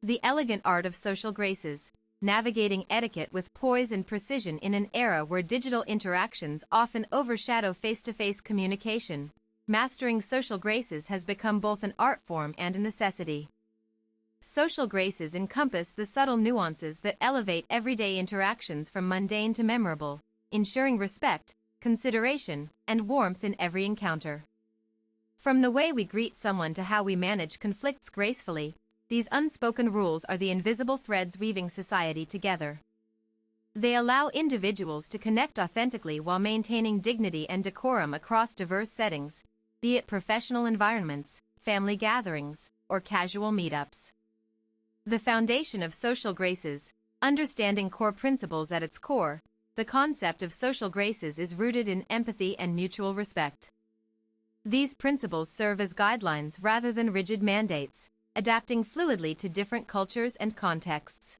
The elegant art of social graces, navigating etiquette with poise and precision in an era where digital interactions often overshadow face-to-face communication. Mastering social graces has become both an art form and a necessity. Social graces encompass the subtle nuances that elevate everyday interactions from mundane to memorable, ensuring respect, consideration, and warmth in every encounter. From the way we greet someone to how we manage conflicts gracefully, these unspoken rules are the invisible threads weaving society together. They allow individuals to connect authentically while maintaining dignity and decorum across diverse settings, be it professional environments, family gatherings, or casual meetups. The foundation of social graces, understanding core principles at its core, the concept of social graces is rooted in empathy and mutual respect. These principles serve as guidelines rather than rigid mandates, adapting fluidly to different cultures and contexts.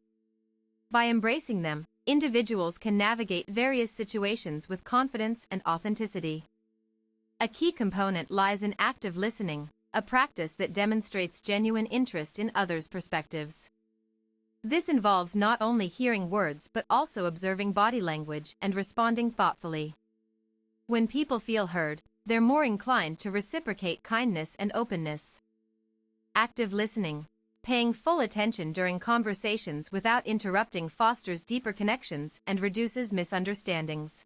By embracing them, individuals can navigate various situations with confidence and authenticity. A key component lies in active listening, a practice that demonstrates genuine interest in others' perspectives. This involves not only hearing words but also observing body language and responding thoughtfully. When people feel heard, they're more inclined to reciprocate kindness and openness. Active listening, paying full attention during conversations without interrupting, fosters deeper connections and reduces misunderstandings.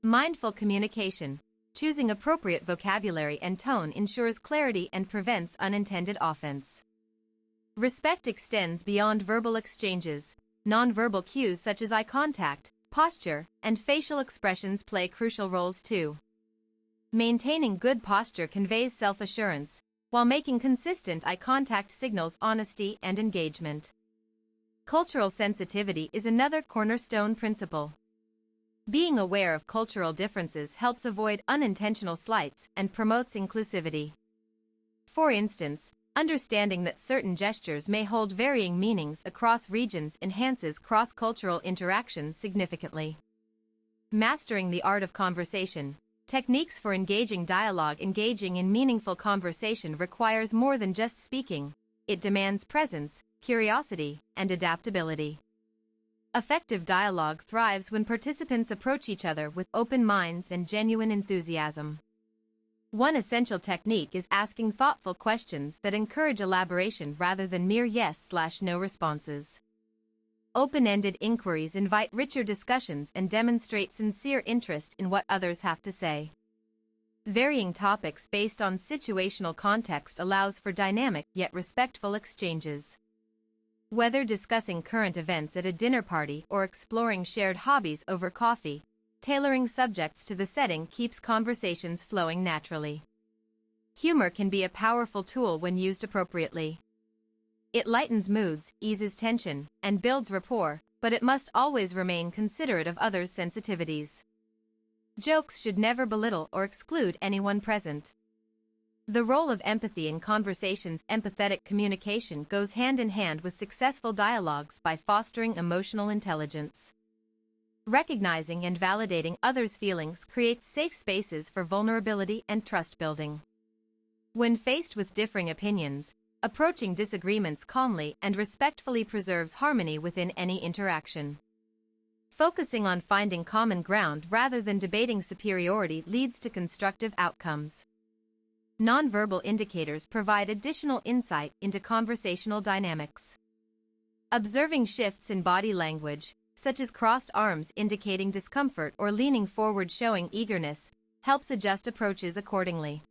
Mindful communication, choosing appropriate vocabulary and tone, ensures clarity and prevents unintended offense. Respect extends beyond verbal exchanges. Nonverbal cues such as eye contact, posture, and facial expressions play crucial roles too. Maintaining good posture conveys self-assurance, while making consistent eye contact signals honesty and engagement. Cultural sensitivity is another cornerstone principle. Being aware of cultural differences helps avoid unintentional slights and promotes inclusivity. For instance, understanding that certain gestures may hold varying meanings across regions enhances cross-cultural interactions significantly. Mastering the art of conversation. Techniques for engaging dialogue. Engaging in meaningful conversation requires more than just speaking. It demands presence, curiosity, and adaptability. Effective dialogue thrives when participants approach each other with open minds and genuine enthusiasm. One essential technique is asking thoughtful questions that encourage elaboration rather than mere yes/no responses. Open-ended inquiries invite richer discussions and demonstrate sincere interest in what others have to say. Varying topics based on situational context allows for dynamic yet respectful exchanges. Whether discussing current events at a dinner party or exploring shared hobbies over coffee, tailoring subjects to the setting keeps conversations flowing naturally. Humor can be a powerful tool when used appropriately. It lightens moods, eases tension, and builds rapport, but it must always remain considerate of others' sensitivities. Jokes should never belittle or exclude anyone present. The role of empathy in conversations. Empathetic communication goes hand in hand with successful dialogues by fostering emotional intelligence. Recognizing and validating others' feelings creates safe spaces for vulnerability and trust building. When faced with differing opinions, approaching disagreements calmly and respectfully preserves harmony within any interaction. Focusing on finding common ground rather than debating superiority leads to constructive outcomes. Nonverbal indicators provide additional insight into conversational dynamics. Observing shifts in body language, such as crossed arms indicating discomfort or leaning forward showing eagerness, helps adjust approaches accordingly.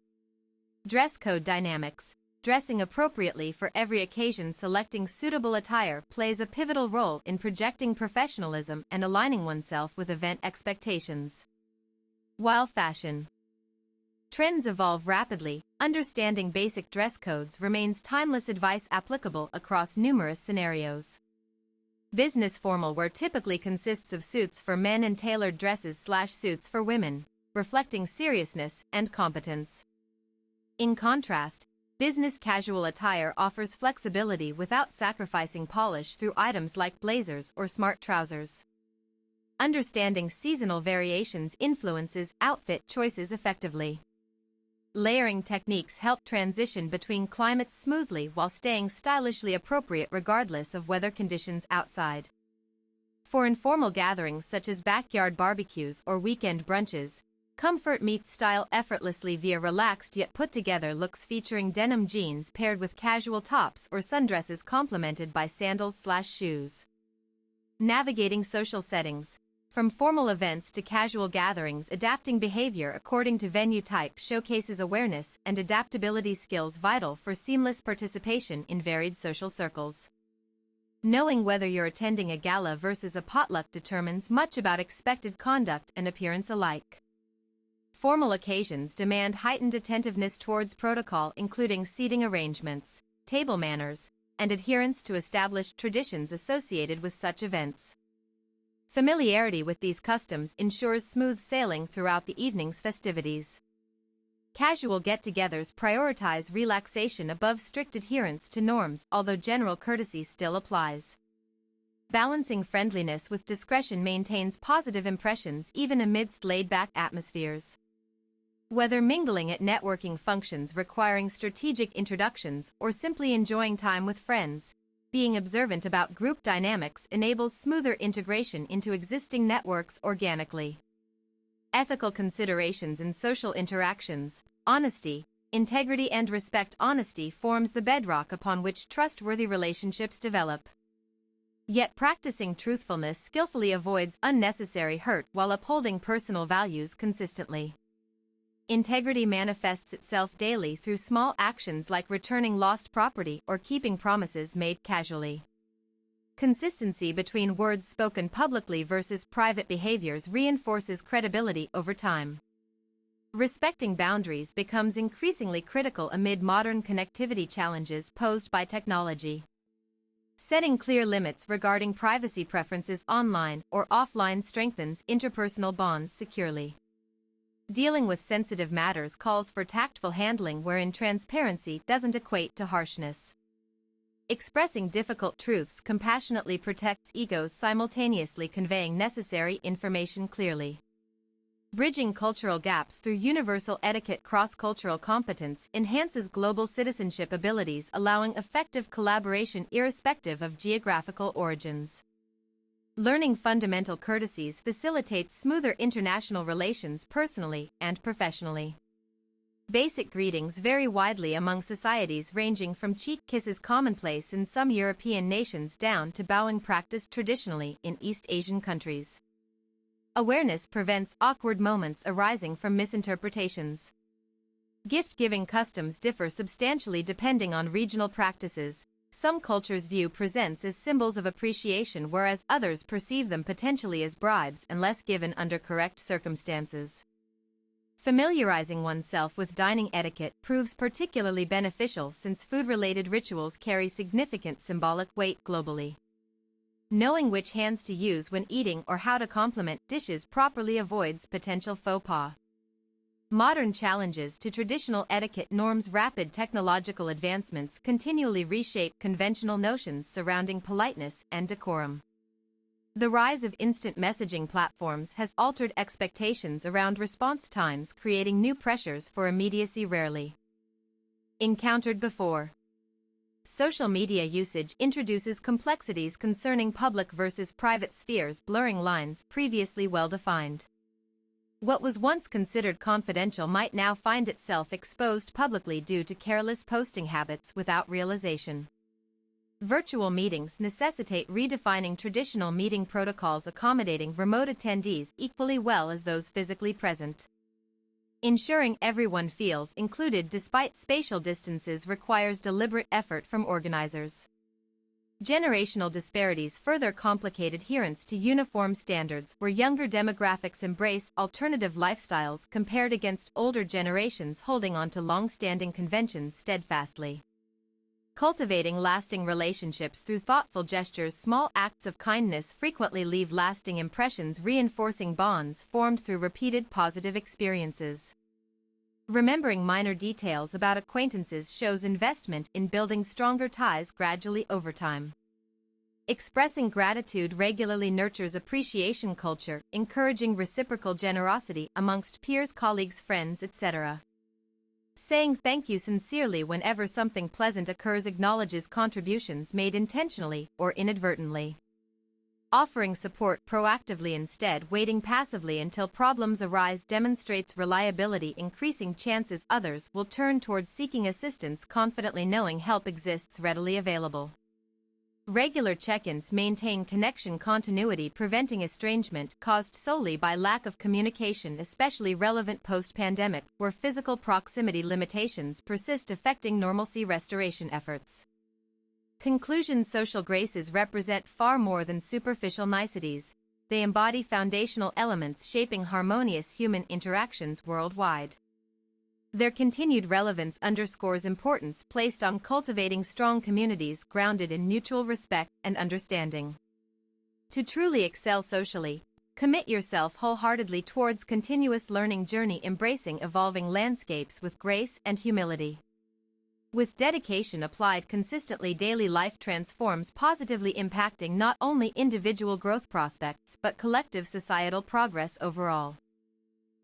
Dress code dynamics. Dressing appropriately for every occasion. Selecting suitable attire plays a pivotal role in projecting professionalism and aligning oneself with event expectations. While fashion trends evolve rapidly, understanding basic dress codes remains timeless advice applicable across numerous scenarios. Business formal wear typically consists of suits for men and tailored dresses/suits for women, reflecting seriousness and competence. In contrast, business casual attire offers flexibility without sacrificing polish through items like blazers or smart trousers. Understanding seasonal variations influences outfit choices effectively. layering techniques help transition between climates smoothly while staying stylishly appropriate regardless of weather conditions outside. For informal gatherings such as backyard barbecues or weekend brunches, comfort meets style effortlessly via relaxed yet put-together looks featuring denim jeans paired with casual tops or sundresses complemented by sandals/shoes. Navigating social settings. From formal events to casual gatherings, adapting behavior according to venue type showcases awareness and adaptability skills vital for seamless participation in varied social circles. Knowing whether you're attending a gala versus a potluck determines much about expected conduct and appearance alike. Formal occasions demand heightened attentiveness towards protocol, including seating arrangements, table manners, and adherence to established traditions associated with such events. Familiarity with these customs ensures smooth sailing throughout the evening's festivities. Casual get-togethers prioritize relaxation above strict adherence to norms, although general courtesy still applies. Balancing friendliness with discretion maintains positive impressions even amidst laid-back atmospheres. Whether mingling at networking functions requiring strategic introductions or simply enjoying time with friends, being observant about group dynamics enables smoother integration into existing networks organically. Ethical considerations in social interactions. Honesty, integrity and respect. Honesty forms the bedrock upon which trustworthy relationships develop. Yet practicing truthfulness skillfully avoids unnecessary hurt while upholding personal values consistently. Integrity manifests itself daily through small actions like returning lost property or keeping promises made casually. Consistency between words spoken publicly versus private behaviors reinforces credibility over time. Respecting boundaries becomes increasingly critical amid modern connectivity challenges posed by technology. Setting clear limits regarding privacy preferences online or offline strengthens interpersonal bonds securely. Dealing with sensitive matters calls for tactful handling wherein transparency doesn't equate to harshness. Expressing difficult truths compassionately protects egos, simultaneously conveying necessary information clearly. Bridging cultural gaps through universal etiquette. Cross-cultural competence enhances global citizenship abilities, allowing effective collaboration irrespective of geographical origins. Learning fundamental courtesies facilitates smoother international relations personally and professionally. Basic greetings vary widely among societies, ranging from cheek kisses commonplace in some European nations down to bowing practiced traditionally in East Asian countries. Awareness prevents awkward moments arising from misinterpretations. Gift-giving customs differ substantially depending on regional practices. Some cultures view presents as symbols of appreciation, whereas others perceive them potentially as bribes unless given under correct circumstances. Familiarizing oneself with dining etiquette proves particularly beneficial since food-related rituals carry significant symbolic weight globally. Knowing which hands to use when eating or how to complement dishes properly avoids potential faux pas. Modern challenges to traditional etiquette norms. Rapid technological advancements continually reshape conventional notions surrounding politeness and decorum. The rise of instant messaging platforms has altered expectations around response times, creating new pressures for immediacy rarely encountered before. Social media usage introduces complexities concerning public versus private spheres, blurring lines previously well-defined. What was once considered confidential might now find itself exposed publicly due to careless posting habits without realization. Virtual meetings necessitate redefining traditional meeting protocols, accommodating remote attendees equally well as those physically present. Ensuring everyone feels included despite spatial distances requires deliberate effort from organizers. Generational disparities further complicate adherence to uniform standards, where younger demographics embrace alternative lifestyles compared against older generations holding on to long-standing conventions steadfastly. Cultivating lasting relationships through thoughtful gestures. Small acts of kindness frequently leave lasting impressions, reinforcing bonds formed through repeated positive experiences. Remembering minor details about acquaintances shows investment in building stronger ties gradually over time. Expressing gratitude regularly nurtures appreciation culture, encouraging reciprocal generosity amongst peers, colleagues, friends, etc. Saying thank you sincerely whenever something pleasant occurs acknowledges contributions made intentionally or inadvertently. Offering support proactively instead waiting passively until problems arise demonstrates reliability, increasing chances others will turn towards seeking assistance confidently knowing help exists readily available. Regular check-ins maintain connection continuity, preventing estrangement caused solely by lack of communication, especially relevant post-pandemic, where physical proximity limitations persist affecting normalcy restoration efforts. Conclusion: social graces represent far more than superficial niceties. They embody foundational elements shaping harmonious human interactions worldwide. Their continued relevance underscores importance placed on cultivating strong communities grounded in mutual respect and understanding. To truly excel socially, commit yourself wholeheartedly towards continuous learning journey, embracing evolving landscapes with grace and humility. With dedication applied consistently, daily life transforms, positively impacting not only individual growth prospects but collective societal progress overall.